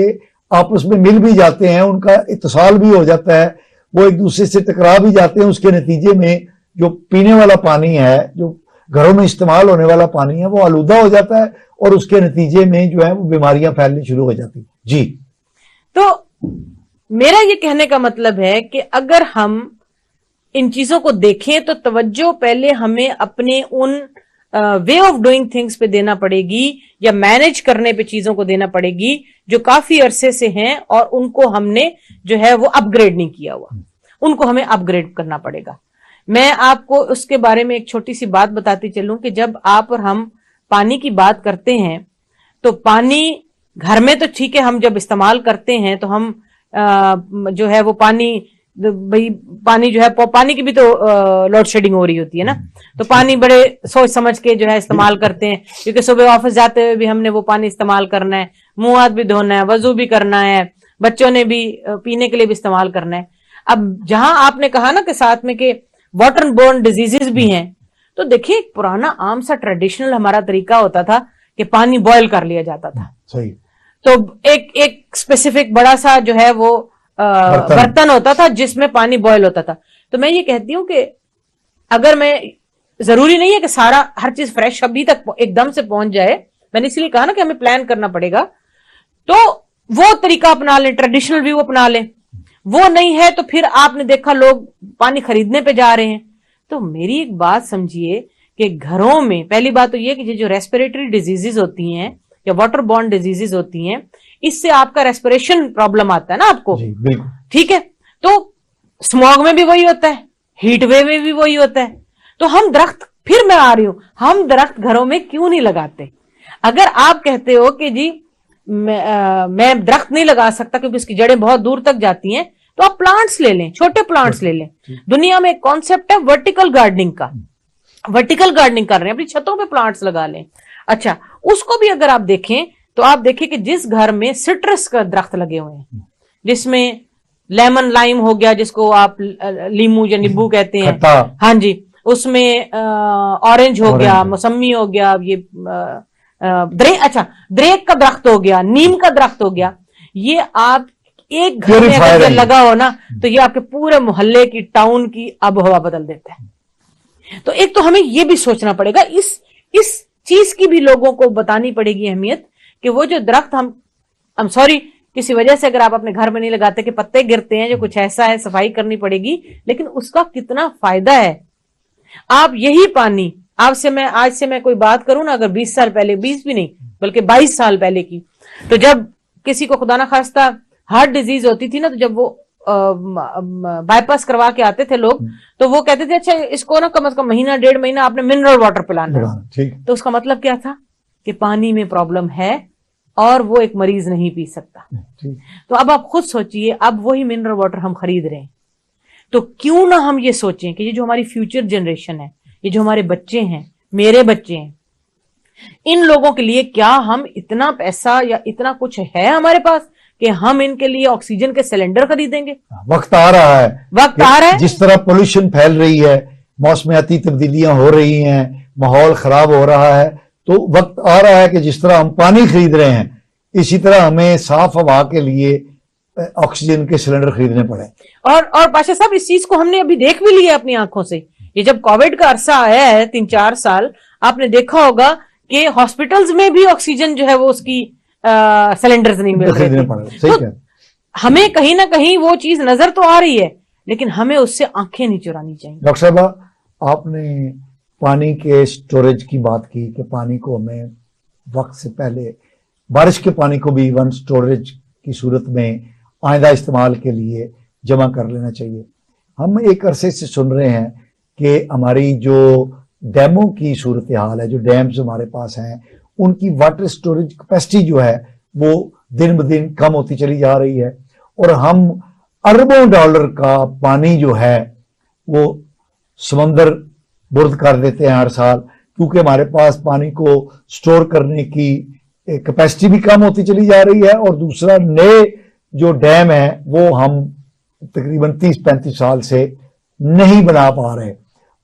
आपस में मिल भी जाते हैं, उनका इत्तिसाल भी हो जाता है, वो एक दूसरे से टकरा भी जाते हैं। उसके नतीजे में जो पीने वाला पानी है, जो घरों में इस्तेमाल होने वाला पानी है, वो आलूदा हो जाता है और उसके नतीजे में जो है वो बीमारियां फैलनी शुरू हो जाती जी। तो मेरा ये कहने का मतलब है कि अगर हम इन चीजों को देखें तो तवज्जो पहले हमें अपने उन वे ऑफ डूइंग थिंग्स पे देना पड़ेगी या मैनेज करने पे चीजों को देना पड़ेगी जो काफी अरसे से हैं और उनको हमने जो है वो अपग्रेड नहीं किया हुआ, उनको हमें अपग्रेड करना पड़ेगा। मैं आपको उसके बारे में एक छोटी सी बात बताती चलूं कि जब आप और हम पानी की बात करते हैं तो पानी घर में तो ठीक है, हम जब इस्तेमाल करते हैं तो हम जो है वो पानी, भाई पानी जो है, पानी की भी तो लोड शेडिंग हो रही होती है ना, तो पानी बड़े सोच समझ के जो है इस्तेमाल करते हैं, क्योंकि सुबह ऑफिस जाते हुए भी हमने वो पानी इस्तेमाल करना है, मुंह हाथ भी धोना है, वजू भी करना है, बच्चों ने भी पीने के लिए भी इस्तेमाल करना है। अब जहां आपने कहा ना कि साथ में के वाटर बोर्न डिजीजेस भी हैं, तो देखिए एक पुराना आम सा ट्रेडिशनल हमारा तरीका होता था कि पानी बॉयल कर लिया जाता था। सही। तो एक स्पेसिफिक बड़ा सा जो है वो बर्तन होता था जिसमें पानी बॉयल होता था। तो मैं ये कहती हूँ कि अगर मैं, जरूरी नहीं है कि सारा हर चीज फ्रेश अभी तक एकदम से पहुंच जाए, मैंने इसलिए कहा ना कि हमें प्लान करना पड़ेगा, तो वो तरीका अपना लें, ट्रेडिशनल व्यू अपना लें। वो नहीं है तो फिर आपने देखा लोग पानी खरीदने पे जा रहे हैं। तो मेरी एक बात समझिए कि घरों में पहली बात तो ये कि जो रेस्पिरेटरी डिजीजेज होती हैं या वाटर बॉर्न डिजीजेज होती हैं, इससे आपका रेस्पिरेशन प्रॉब्लम आता है ना आपको, जी बिल्कुल ठीक है। तो स्मॉग में भी वही होता है, हीट वेव में भी वही होता है। तो हम दरख्त, फिर मैं आ रही हूं, हम दरख्त घरों में क्यों नहीं लगाते? अगर आप कहते हो कि जी मैं दरख्त नहीं लगा सकता क्योंकि उसकी जड़ें बहुत दूर तक जाती हैं, तो आप प्लांट्स ले लें, छोटे प्लांट्स ले लें। दुनिया में एक कॉन्सेप्ट है वर्टिकल गार्डनिंग का, वर्टिकल गार्डनिंग कर रहे हैं, अपनी छतों पे प्लांट्स लगा लें। अच्छा, उसको भी अगर आप देखें तो आप देखिए कि जिस घर में सिट्रस का दरख्त लगे हुए हैं, जिसमें लेमन लाइम हो गया, जिसको आप लीमू या नींबू कहते हैं, हाँ जी, उसमें ऑरेंज हो गया, मौसमी हो गया, ये द्रेक का दरख्त हो गया, नीम का दरख्त हो गया, ये आप एक घर में अगर लगा हो ना तो ये आपके पूरे मोहल्ले की, टाउन की आबोहवा बदल देता है। तो एक तो हमें ये भी सोचना पड़ेगा, इस चीज की भी लोगों को बतानी पड़ेगी अहमियत कि वो जो दरख्त हम सॉरी किसी वजह से अगर आप अपने घर में नहीं लगाते कि पत्ते गिरते हैं, जो कुछ ऐसा है, सफाई करनी पड़ेगी, लेकिन उसका कितना फायदा है। आप यही पानी आज से मैं कोई बात करूं ना, अगर 20 साल पहले, 20 भी नहीं बल्कि 22 साल पहले की, तो जब किसी को खुदा ना खास्ता हार्ट डिजीज होती थी ना, तो जब वो बाईपास करवा के आते थे लोग, तो वो कहते थे अच्छा इसको ना कम से कम महीना 1.5 महीना आपने मिनरल वाटर पिलाना है। तो उसका मतलब क्या था कि पानी में प्रॉब्लम है और वो एक मरीज नहीं पी सकता। तो अब आप खुद सोचिए, अब वही मिनरल वाटर हम खरीद रहे हैं, तो क्यों ना हम ये सोचें कि ये जो हमारी फ्यूचर जनरेशन है, ये जो हमारे बच्चे हैं, मेरे बच्चे हैं, इन लोगों के लिए क्या हम इतना पैसा या इतना कुछ है हमारे पास कि हम इनके लिए ऑक्सीजन के सिलेंडर खरीदेंगे? वक्त आ रहा है, वक्त आ रहा है। जिस तरह पोल्यूशन फैल रही है, मौसमियाती तब्दीलियां हो रही हैं, माहौल खराब हो रहा है, तो वक्त आ रहा है कि जिस तरह हम पानी खरीद रहे हैं, इसी तरह हमें साफ हवा के लिए ऑक्सीजन के सिलेंडर खरीदने पड़े। और पाशा साहब, इस चीज को हमने अभी देख भी लिया अपनी आंखों से। ये जब कोविड का अरसा आया है 3-4 साल, आपने देखा होगा कि हॉस्पिटल्स में भी ऑक्सीजन जो है वो उसकी सिलेंडर्स नहीं मिल रहे खरीदने थे। पड़ रहे, सही तो कह रहे हैं। हमें कहीं ना कहीं वो चीज नजर तो आ रही है, लेकिन हमें उससे आंखें नहीं चुरानी चाहिए। डॉक्टर साहब, आपने पानी के स्टोरेज की बात की कि पानी को हमें वक्त से पहले, बारिश के पानी को भी इवन स्टोरेज की सूरत में आइंदा इस्तेमाल के लिए जमा कर लेना चाहिए। हम एक अरसे से सुन रहे हैं कि हमारी जो डैमों की सूरत हाल है, जो डैम्स हमारे पास हैं, उनकी वाटर स्टोरेज कैपेसिटी जो है वो दिन ब दिन कम होती चली जा रही है, और हम अरबों डॉलर का पानी जो है वो समंदर बुर्द कर देते हैं हर साल, क्योंकि हमारे पास पानी को स्टोर करने की कैपेसिटी भी कम होती चली जा रही है, और दूसरा नए जो डैम है वो हम तकरीबन 30-35 साल से नहीं बना पा रहे।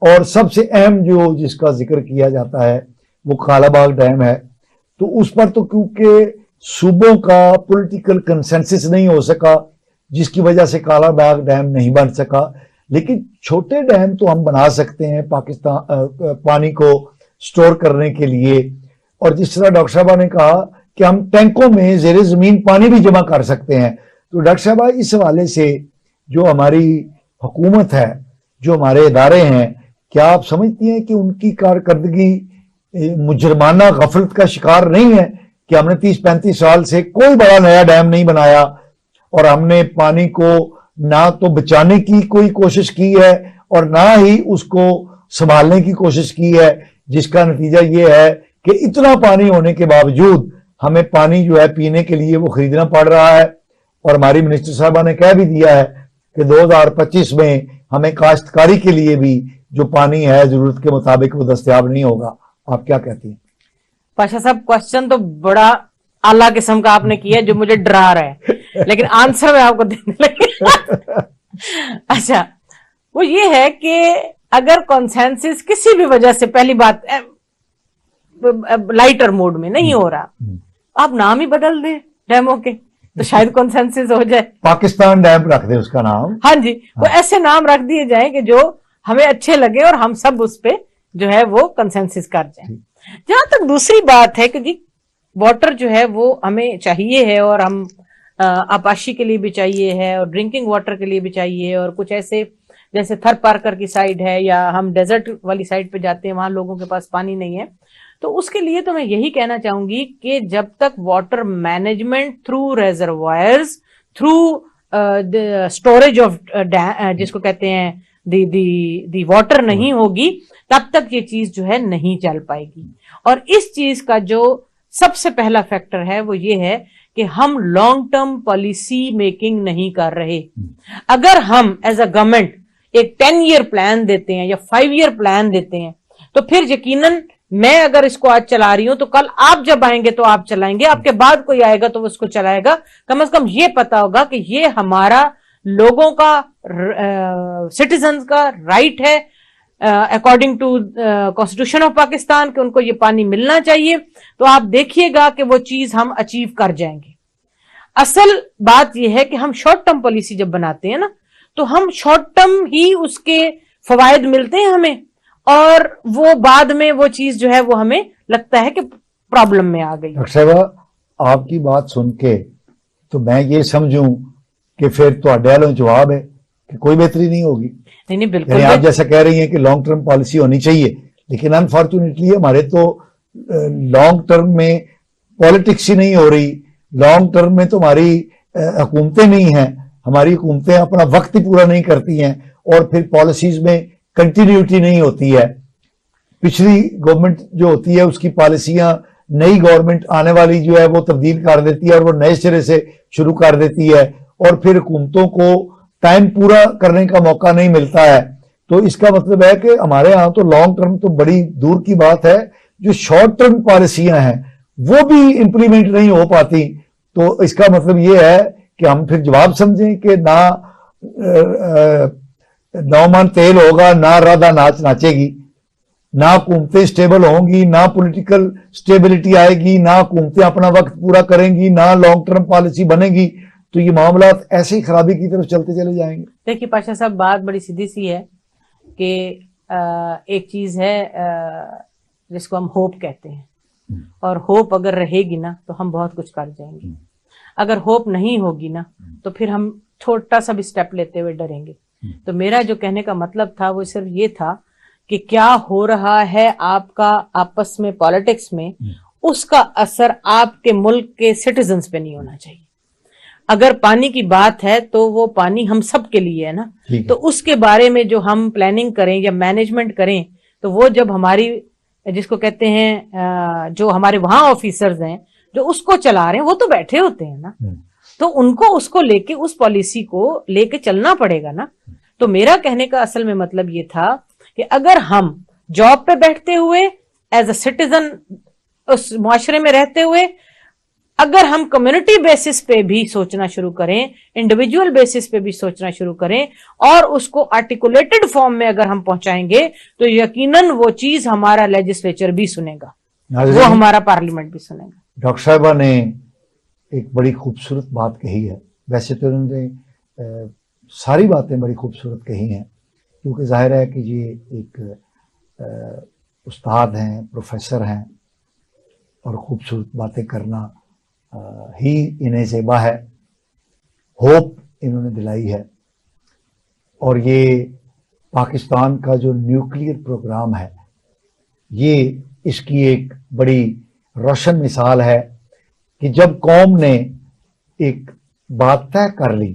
और सबसे अहम जो जिसका जिक्र किया जाता है वो कालाबाग डैम है। तो उस पर तो क्योंकि सूबों का पॉलिटिकल कंसेंसस नहीं हो सका, जिसकी वजह से कालाबाग डैम नहीं बन सका, लेकिन छोटे डैम तो हम बना सकते हैं पाकिस्तान पानी को स्टोर करने के लिए। और जिस तरह डॉक्टर साहबा ने कहा कि हम टैंकों में ज़ेरे ज़मीन पानी भी जमा कर सकते हैं। तो डॉक्टर साहबा, इस हवाले से जो हमारी हुकूमत है, जो हमारे इदारे हैं, क्या आप समझती हैं कि उनकी कारकर्दगी मुजरमाना गफलत का शिकार नहीं है कि हमने 30-35 साल से कोई बड़ा नया डैम नहीं बनाया और हमने पानी को ना तो बचाने की कोई कोशिश की है और ना ही उसको संभालने की कोशिश की है, जिसका नतीजा ये है कि इतना पानी होने के बावजूद हमें पानी जो है पीने के लिए वो खरीदना पड़ रहा है। और हमारी मिनिस्टर साहबा ने कह भी दिया है कि 2025 में हमें काश्तकारी के लिए भी जो पानी है जरूरत के मुताबिक वो दस्तयाब नहीं होगा। आप क्या कहती हैं? पाशा साहब, क्वेश्चन तो बड़ा आला किस्म का आपने किया जो मुझे डरा रहा है, लेकिन आंसर मैं आपको देने लगी। अच्छा, वो ये है कि अगर कॉन्सेंसस किसी भी वजह से, पहली बात लाइटर मोड में नहीं हो रहा, आप नाम ही बदल दें डैमों के तो शायद कॉन्सेंसस हो जाए। पाकिस्तान डैम रख दे उसका नाम। हाँ जी, वो ऐसे नाम रख दिए जाए कि जो हमें अच्छे लगे और हम सब उस पे जो है वो कंसेंसस कर जाए। जहां तक दूसरी बात है कि जी वाटर जो है वो हमें चाहिए है, और हम आपाशी के लिए भी चाहिए है और ड्रिंकिंग वाटर के लिए भी चाहिए, और कुछ ऐसे जैसे थर पार्कर की साइड है या हम डेजर्ट वाली साइड पे जाते हैं, वहां लोगों के पास पानी नहीं है। तो उसके लिए तो मैं यही कहना चाहूंगी कि जब तक water management through reservoirs, through storage of जिसको कहते हैं दी वाटर नहीं होगी, तब तक ये चीज जो है नहीं चल पाएगी। और इस चीज का जो सबसे पहला फैक्टर है वो ये है कि हम लॉन्ग टर्म पॉलिसी मेकिंग नहीं कर रहे। अगर हम एज अ गवर्नमेंट एक 10 ईयर प्लान देते हैं या 5 ईयर प्लान देते हैं, तो फिर यकीनन मैं अगर इसको आज चला रही हूं तो कल आप जब आएंगे तो आप चलाएंगे, आपके बाद कोई आएगा तो वो उसको चलाएगा। कम से कम ये पता होगा कि ये हमारा लोगों का, सिटीजन्स का राइट है according to constitution of Pakistan कि उनको ये पानी मिलना चाहिए। तो आप देखिएगा कि वो चीज हम अचीव कर जाएंगे। असल बात यह है कि हम शॉर्ट टर्म पॉलिसी जब बनाते हैं ना, तो हम शॉर्ट टर्म ही उसके फवायद मिलते हैं हमें, और वो बाद में वो चीज जो है वो हमें लगता है कि प्रॉब्लम में आ गई। डॉक्टर साहब, आपकी बात सुन के तो मैं ये समझूं कि फिर ਤੁਹਾਡੇ वालों जवाब है कि कोई बेहतरी नहीं होगी। नहीं बिल्कुल, आप जैसा कह रही हैं कि लॉन्ग टर्म पॉलिसी होनी चाहिए, लेकिन अनफॉर्चुनेटली हमारे तो लॉन्ग टर्म में पॉलिटिक्स ही नहीं हो रही। लॉन्ग टर्म में तो हमारी हुकूमतें नहीं हैं, हमारी हुकूमतें अपना वक्त ही पूरा नहीं करती हैं, और फिर पॉलिसीज में कंटिन्यूटी नहीं होती है। पिछली गवर्नमेंट जो होती है उसकी पॉलिसियां नई गवर्नमेंट आने वाली जो है वो तब्दील कर देती है और वो नए सिरे से शुरू कर देती है, और फिर हुकूमतों को टाइम पूरा करने का मौका नहीं मिलता है। तो इसका मतलब है कि हमारे यहाँ तो लॉन्ग टर्म तो बड़ी दूर की बात है, जो शॉर्ट टर्म पॉलिसियां हैं वो भी इंप्लीमेंट नहीं हो पाती। तो इसका मतलब ये है कि हम फिर जवाब समझें कि ना 9 मन तेल होगा, ना राधा नाच नाचेगी, ना हुकूमतें स्टेबल होंगी, ना पॉलिटिकल स्टेबिलिटी आएगी, ना हुकूमतें अपना वक्त पूरा करेंगी, ना लॉन्ग टर्म पॉलिसी बनेगी, तो ये मामला ऐसे ही खराबी की तरफ चलते चले जाएंगे। देखिए पाशा साहब, बात बड़ी सीधी सी है कि एक चीज है जिसको हम होप कहते हैं, اور ہوپ اگر رہے گی نا تو ہم بہت کچھ کر جائیں گے. اگر ہوپ نہیں ہوگی نا تو پھر ہم چھوٹا سا بھی اسٹیپ لیتے ہوئے ڈریں گے. تو میرا جو کہنے کا مطلب تھا وہ صرف یہ تھا کہ کیا ہو رہا ہے آپ کا آپس میں پالیٹکس میں، اس کا اثر آپ کے ملک کے سٹیزنز پہ نہیں ہونا چاہیے. اگر پانی کی بات ہے تو وہ پانی ہم سب کے لیے ہے نا، تو اس کے بارے میں جو ہم پلاننگ کریں یا مینجمنٹ کریں تو وہ جب ہماری جس کو کہتے ہیں جو ہمارے وہاں آفیسرز ہیں جو اس کو چلا رہے ہیں وہ تو بیٹھے ہوتے ہیں نا، تو ان کو اس کو لے کے اس پالیسی کو لے کے چلنا پڑے گا نا. تو میرا کہنے کا اصل میں مطلب یہ تھا کہ اگر ہم جاب پہ بیٹھتے ہوئے ایز اے سٹیزن اس معاشرے میں رہتے ہوئے اگر ہم کمیونٹی بیسس پہ بھی سوچنا شروع کریں، انڈیویجول بیسس پہ بھی سوچنا شروع کریں اور اس کو آرٹیکولیٹڈ فارم میں اگر ہم پہنچائیں گے تو یقیناً وہ چیز ہمارا لیجسلیچر بھی سنے گا، وہ ہمارا پارلیمنٹ بھی سنے گا. ڈاکٹر صاحبہ نے ایک بڑی خوبصورت بات کہی ہے. ویسے تو انہوں نے ساری باتیں بڑی خوبصورت کہی ہیں، کیونکہ ظاہر ہے کہ یہ ایک استاد ہیں، پروفیسر ہیں، اور خوبصورت باتیں کرنا ہی انہیں زیبا ہے. ہوپ انہوں نے دلائی ہے، اور یہ پاکستان کا جو نیوکلیئر پروگرام ہے یہ اس کی ایک بڑی روشن مثال ہے کہ جب قوم نے ایک بات طے کر لی،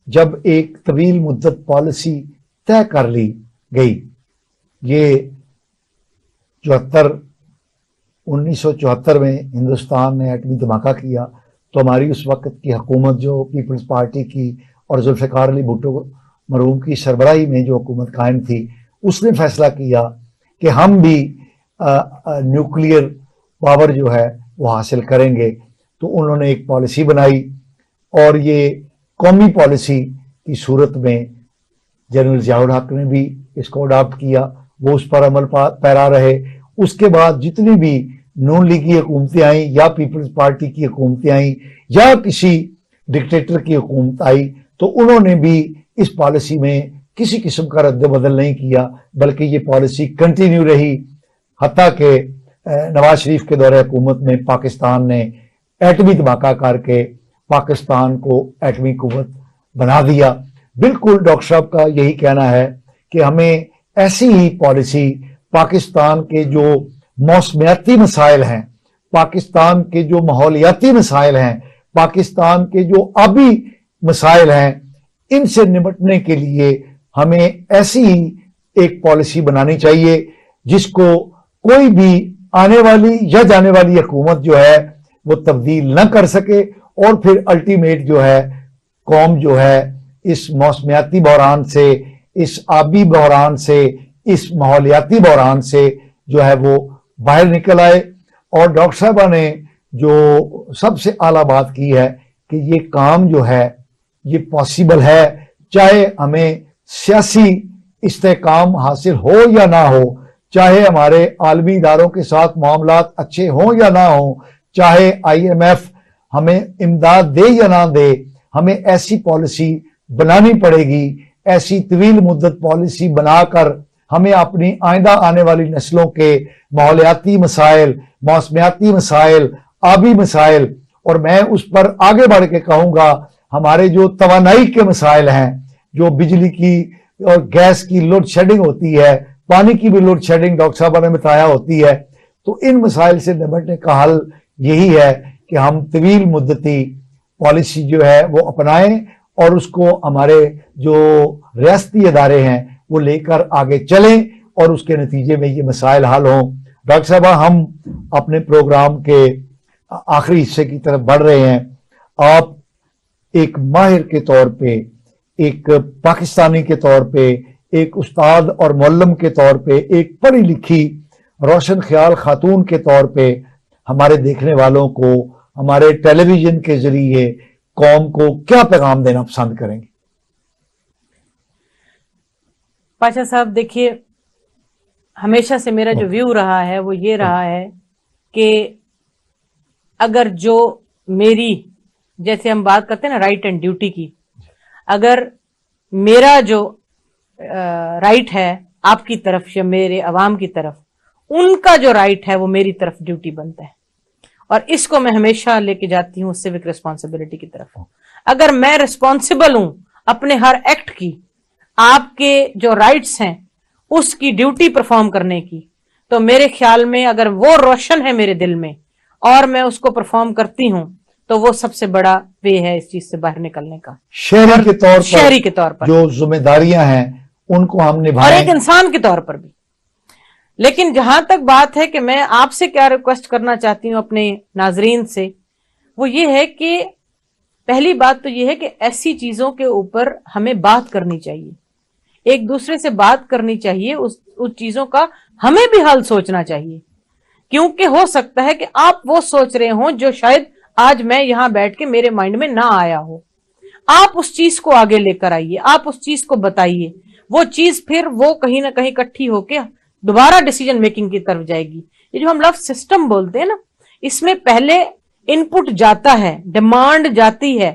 جب ایک طویل مدت پالیسی طے کر لی گئی. یہ 1974 میں ہندوستان نے ایٹمی دھماکہ کیا تو ہماری اس وقت کی حکومت جو پیپلز پارٹی کی اور ذوالفقار علی بھٹو مرحوم کی سربراہی میں جو حکومت قائم تھی، اس نے فیصلہ کیا کہ ہم بھی نیوکلیئر پاور جو ہے وہ حاصل کریں گے. تو انہوں نے ایک پالیسی بنائی اور یہ قومی پالیسی کی صورت میں جنرل ضیاء الحق نے بھی اس کو اڈاپٹ کیا، وہ اس پر عمل پیرا رہے. اس کے بعد جتنی بھی نون لیگی حکومتیں آئیں یا پیپلز پارٹی کی حکومتیں آئیں یا کسی ڈکٹیٹر کی حکومت آئی تو انہوں نے بھی اس پالیسی میں کسی قسم کا رد بدل نہیں کیا، بلکہ یہ پالیسی کنٹینیو رہی. حتیٰ کہ نواز شریف کے دور حکومت میں پاکستان نے ایٹمی دھماکہ کر کے پاکستان کو ایٹمی قوت بنا دیا. بالکل ڈاکٹر صاحب کا یہی کہنا ہے کہ ہمیں ایسی ہی پالیسی پاکستان کے جو موسمیاتی مسائل ہیں، پاکستان کے جو ماحولیاتی مسائل ہیں، پاکستان کے جو آبی مسائل ہیں، ان سے نمٹنے کے لیے ہمیں ایسی ہی ایک پالیسی بنانی چاہیے جس کو کوئی بھی آنے والی یا جانے والی حکومت جو ہے وہ تبدیل نہ کر سکے، اور پھر الٹیمیٹ جو ہے قوم جو ہے اس موسمیاتی بحران سے، اس آبی بحران سے، اس ماحولیاتی بحران سے جو ہے وہ باہر نکل آئے. اور ڈاکٹر صاحبہ نے جو سب سے اعلیٰ بات کی ہے کہ یہ کام جو ہے یہ پاسبل ہے، چاہے ہمیں سیاسی استحکام حاصل ہو یا نہ ہو، چاہے ہمارے عالمی اداروں کے ساتھ معاملات اچھے ہوں یا نہ ہوں، چاہے IMF ہمیں امداد دے یا نہ دے، ہمیں ایسی پالیسی بنانی پڑے گی. ایسی طویل مدت پالیسی بنا کر ہمیں اپنی آئندہ آنے والی نسلوں کے ماحولیاتی مسائل، موسمیاتی مسائل، آبی مسائل، اور میں اس پر آگے بڑھ کے کہوں گا ہمارے جو توانائی کے مسائل ہیں، جو بجلی کی اور گیس کی لوڈ شیڈنگ ہوتی ہے، پانی کی بھی لوڈ شیڈنگ ڈاکٹر صاحبہ نے بتایا ہوتی ہے، تو ان مسائل سے نمٹنے کا حل یہی ہے کہ ہم طویل مدتی پالیسی جو ہے وہ اپنائیں اور اس کو ہمارے جو ریاستی ادارے ہیں وہ لے کر آگے چلیں اور اس کے نتیجے میں یہ مسائل حل ہوں. ڈاکٹر صاحبہ ہم اپنے پروگرام کے آخری حصے کی طرف بڑھ رہے ہیں. آپ ایک ماہر کے طور پہ، ایک پاکستانی کے طور پہ، ایک استاد اور معلم کے طور پہ، ایک پڑھی لکھی روشن خیال خاتون کے طور پہ ہمارے دیکھنے والوں کو ہمارے ٹیلی ویژن کے ذریعے قوم کو کیا پیغام دینا پسند کریں گے؟ پاشا صاحب دیکھیے، ہمیشہ سے میرا جو ویو رہا ہے وہ یہ رہا ہے کہ اگر جو میری، جیسے ہم بات کرتے ہیں نا رائٹ اینڈ ڈیوٹی کی، اگر میرا جو رائٹ ہے آپ کی طرف یا میرے عوام کی طرف، उनका जो राइट है वो मेरी तरफ ड्यूटी बनता है, और इसको मैं हमेशा लेके जाती हूँ सिविक रिस्पॉन्सिबिलिटी की तरफ। अगर मैं रिस्पॉन्सिबल हूं अपने हर एक्ट की, आपके जो राइट्स हैं उसकी ड्यूटी परफॉर्म करने की, तो मेरे ख्याल में अगर वो रोशन है मेरे दिल में और मैं उसको परफॉर्म करती हूं, तो वो सबसे बड़ा वे है इस चीज से बाहर निकलने का। शहरी के तौर पर जो जिम्मेदारियां हैं उनको हम और निभाएं, एक इंसान के तौर पर भी। लेकिन जहां तक बात है कि मैं आपसे क्या रिक्वेस्ट करना चाहती हूं अपने नाजरीन से, वो ये है कि पहली बात तो ये है कि ऐसी चीजों के ऊपर हमें बात करनी चाहिए, एक दूसरे से बात करनी चाहिए, उस चीजों का हमें भी हल सोचना चाहिए। क्योंकि हो सकता है कि आप वो सोच रहे हो जो शायद आज मैं यहां बैठ के मेरे माइंड में ना आया हो। आप उस चीज को आगे लेकर आइए, आप उस चीज को बताइए, वो चीज फिर वो कहीं ना कहीं इकट्ठी होके दोबारा डिसीजन मेकिंग की तरफ जाएगी। ये जो हम लव सिस्टम बोलते हैं ना, इसमें पहले इनपुट जाता है, डिमांड जाती है,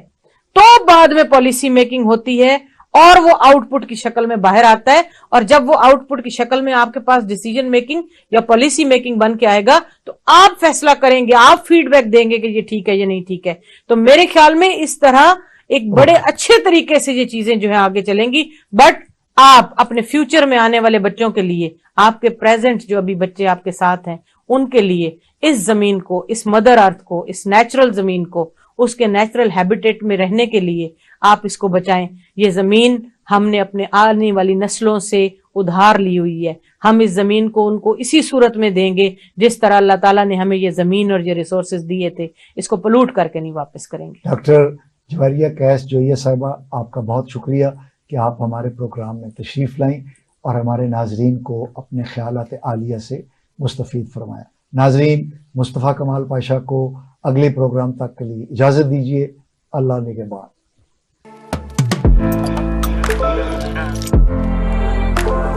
तो बाद में पॉलिसी मेकिंग होती है और वो आउटपुट की शक्ल में बाहर आता है। और जब वो आउटपुट की शक्ल में आपके पास डिसीजन मेकिंग या पॉलिसी मेकिंग बन के आएगा, तो आप फैसला करेंगे, आप फीडबैक देंगे कि ये ठीक है, ये नहीं ठीक है। तो मेरे ख्याल में इस तरह एक बड़े अच्छे तरीके से ये चीजें जो है आगे चलेंगी। बट आप अपने फ्यूचर में आने वाले बच्चों के लिए, आपके प्रेजेंट जो अभी बच्चे आपके साथ हैं, उनके लिए इस जमीन को, इस मदर अर्थ को, इस नेचुरल जमीन को, उसके नेचुरल हैबिटेट में रहने के लिए आप इसको बचाएं। ये जमीन हमने अपने आने वाली नस्लों से उधार ली हुई है। हम इस जमीन को उनको इसी सूरत में देंगे जिस तरह अल्लाह ताला ने हमें ये जमीन और ये रिसोर्सेज दिए थे, इसको पोल्यूट करके नहीं वापस करेंगे। डॉक्टर जवारिया कैस जोइया साहिबा, आपका बहुत शुक्रिया कि आप हमारे प्रोग्राम में तशरीफ़ लाईं और हमारे नाजरीन को अपने ख्यालात आलिया से मुस्तफ़ीद फरमाया। नाजरीन, मुस्तफ़ा कमाल पाशा को अगले प्रोग्राम तक के लिए इजाज़त दीजिए। अल्लाह निगहबान।